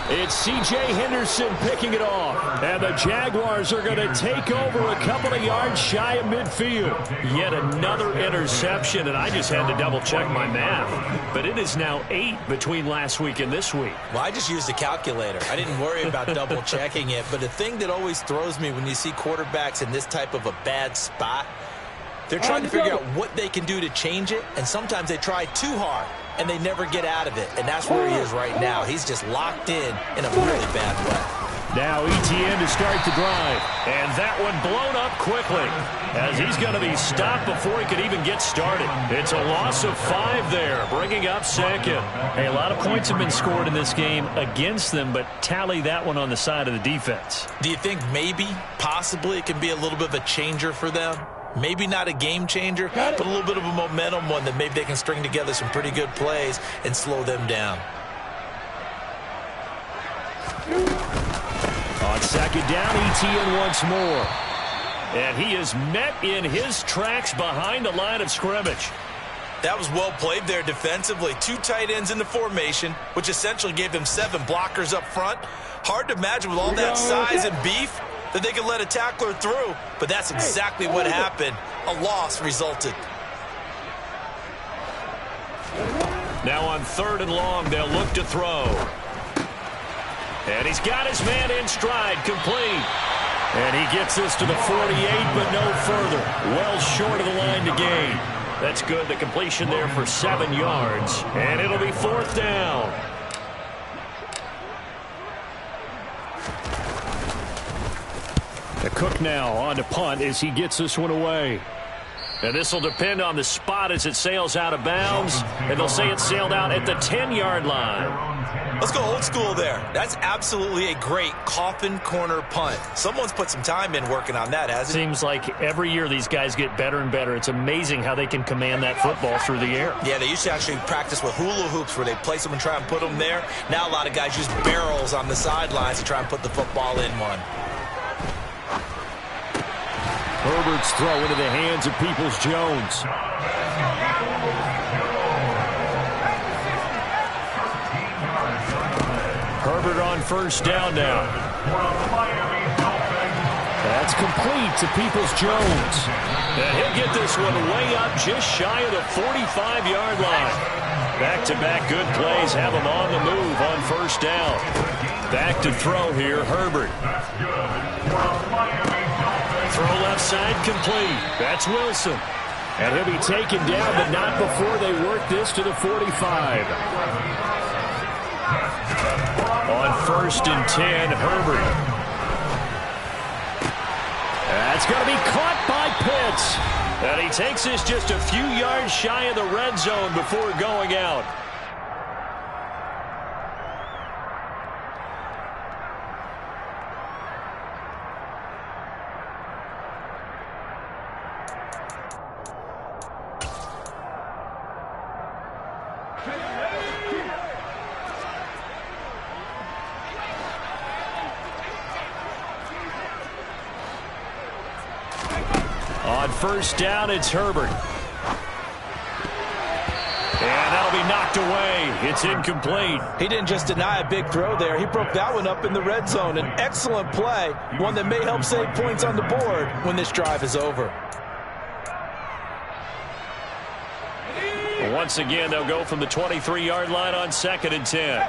It's C.J. Henderson picking it off. And the Jaguars are going to take over a couple of yards shy of midfield. Yet another interception, and I just had to double-check my math. But it is now 8 between last week and this week. Well, I just used a calculator. I didn't worry about double-checking it. But the thing that always throws me when you see quarterbacks in this type of a bad spot, they're trying to figure out what they can do to change it, and sometimes they try too hard, and they never get out of it. And that's where he is right now. He's just locked in a really bad way. Now Etienne to start the drive. And that one blown up quickly as he's going to be stopped before he could even get started. It's a loss of 5 there, bringing up 2nd. Hey, a lot of points have been scored in this game against them, but tally that one on the side of the defense. Do you think maybe, possibly, it can be a little bit of a changer for them? Maybe not a game changer, but a little bit of a momentum one that maybe they can string together some pretty good plays and slow them down. On 2nd down, Etienne once more. And he is met in his tracks behind the line of scrimmage. That was well played there defensively. 2 tight ends in the formation, which essentially gave them 7 blockers up front. Hard to imagine with all that size and beef that they could let a tackler through, but that's exactly what happened. A loss resulted. Now on 3rd and long, they'll look to throw. And he's got his man in stride, complete. And he gets this to the 48, but no further. Well short of the line to gain. That's good. The completion there for 7 yards. And it'll be 4th down. The Cook now on to punt as he gets this one away. And this will depend on the spot as it sails out of bounds. And they'll say it sailed out at the 10-yard line. Let's go old school there. That's absolutely a great coffin corner punt. Someone's put some time in working on that, hasn't it? Seems like every year these guys get better and better. It's amazing how they can command that football through the air. Yeah, they used to actually practice with hula hoops where they place them and try and put them there. Now a lot of guys use barrels on the sidelines to try and put the football in one. Herbert's throw into the hands of Peoples-Jones. Herbert on 1st down now. That's complete to Peoples-Jones. And he'll get this one way up just shy of the 45-yard line. Back-to-back good plays have him on the move on 1st down. Back to throw here, Herbert. Throw left side complete. That's Wilson. And he'll be taken down, but not before they work this to the 45. On 1st and 10, Herbert. That's going to be caught by Pitts. And he takes this just a few yards shy of the red zone before going out. On 1st down, it's Herbert. And that'll be knocked away. It's incomplete. He didn't just deny a big throw there. He broke that one up in the red zone. An excellent play, one that may help save points on the board when this drive is over. Once again, they'll go from the 23-yard line on 2nd and 10.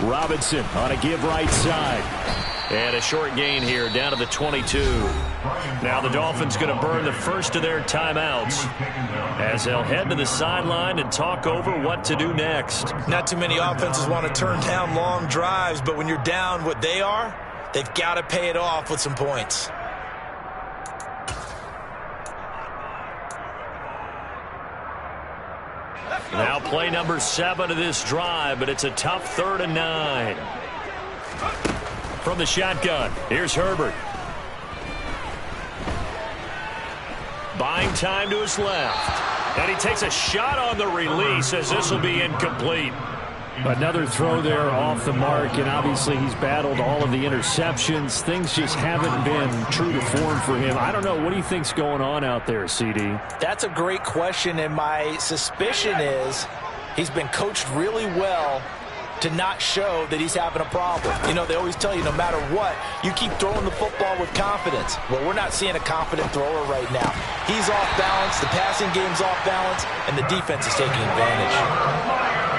Robinson on a give right side. And a short gain here down to the 22. Now the Dolphins going to burn the first of their timeouts as they'll head to the sideline and talk over what to do next. Not too many offenses want to turn down long drives, but when you're down what they are, they've got to pay it off with some points. Now play number 7 of this drive, but it's a tough 3rd and 9. From the shotgun, here's Herbert. Buying time to his left. And he takes a shot on the release as this will be incomplete. Another throw there off the mark, and obviously he's battled all of the interceptions. Things just haven't been true to form for him. I don't know. What do you think's going on out there, CD? That's a great question, and my suspicion is he's been coached really well to not show that he's having a problem. You know, they always tell you no matter what, you keep throwing the football with confidence. Well, we're not seeing a confident thrower right now. He's off balance, the passing game's off balance, and the defense is taking advantage.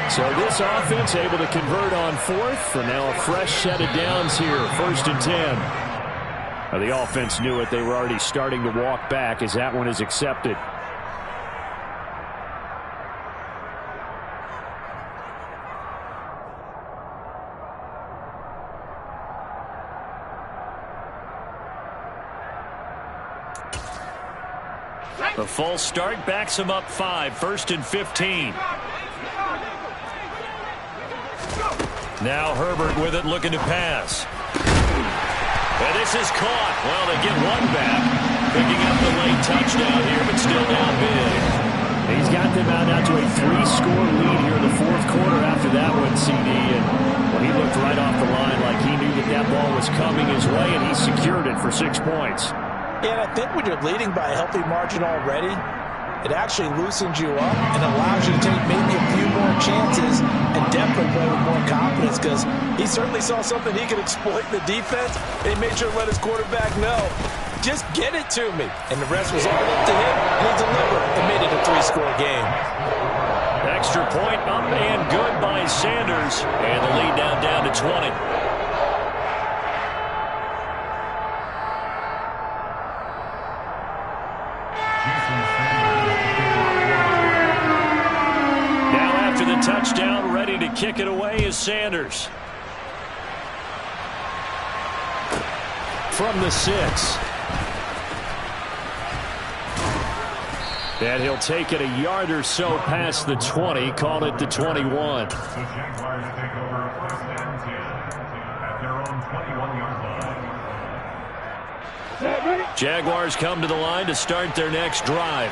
So this offense able to convert on 4th, and now a fresh set of downs here, 1st and 10. Now the offense knew it. They were already starting to walk back as that one is accepted. The false start backs him up 5, 1st and 15. Now Herbert with it, looking to pass. And this is caught. Well, they get one back. Picking up the late touchdown here, but still down big. He's got them out now to a 3-score lead here in the 4th quarter after that one, CD. And well, he looked right off the line like he knew that that ball was coming his way, and he secured it for 6 points. And I think when you're leading by a healthy margin already, it actually loosens you up and allows you to take maybe a few more chances and definitely play with more confidence, because he certainly saw something he could exploit in the defense. He made sure to let his quarterback know, just get it to me. And the rest was all up to him, and he delivered and made it a 3-score game. Extra point up and good by Sanders. And the lead now down to 20. Now after the touchdown, ready to kick it away is Sanders. From the 6. And he'll take it a yard or so past the 20, call it the 21. The Jaguars take over first and 10 at their own 21-yard line. Jaguars come to the line to start their next drive.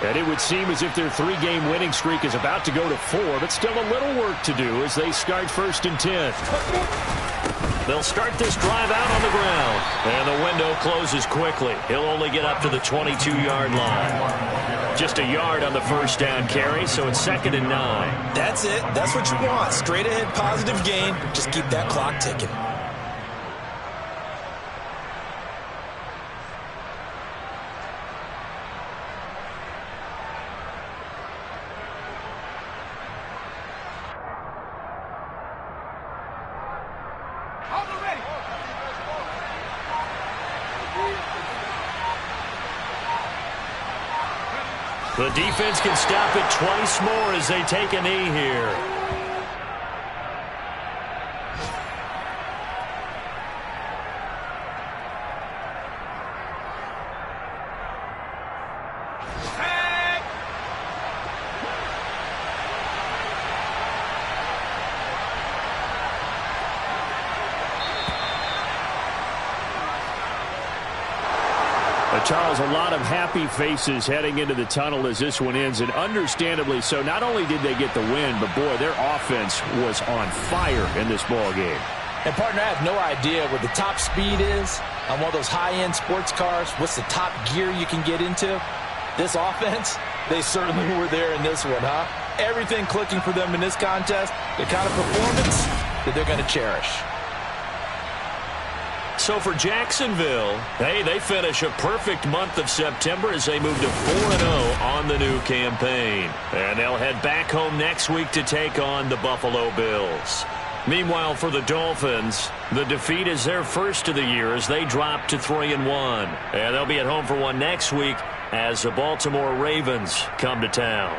And it would seem as if their 3-game winning streak is about to go to 4, but still a little work to do as they start first and 10. They'll start this drive out on the ground. And the window closes quickly. He'll only get up to the 22-yard line. Just a yard on the first down carry, so it's 2nd and 9. That's it. That's what you want. Straight ahead positive gain. Just keep that clock ticking. The defense can stop it twice more as they take a knee here. Charles, a lot of happy faces heading into the tunnel as this one ends, and understandably so. Not only did they get the win, but, boy, their offense was on fire in this ball game. And, partner, I have no idea what the top speed is on one of those high-end sports cars. What's the top gear you can get into? This offense, they certainly were there in this one, huh? Everything clicking for them in this contest, the kind of performance that they're going to cherish. So for Jacksonville, hey, they finish a perfect month of September as they move to 4-0 on the new campaign. And they'll head back home next week to take on the Buffalo Bills. Meanwhile, for the Dolphins, the defeat is their first of the year as they drop to 3-1. And they'll be at home for one next week as the Baltimore Ravens come to town.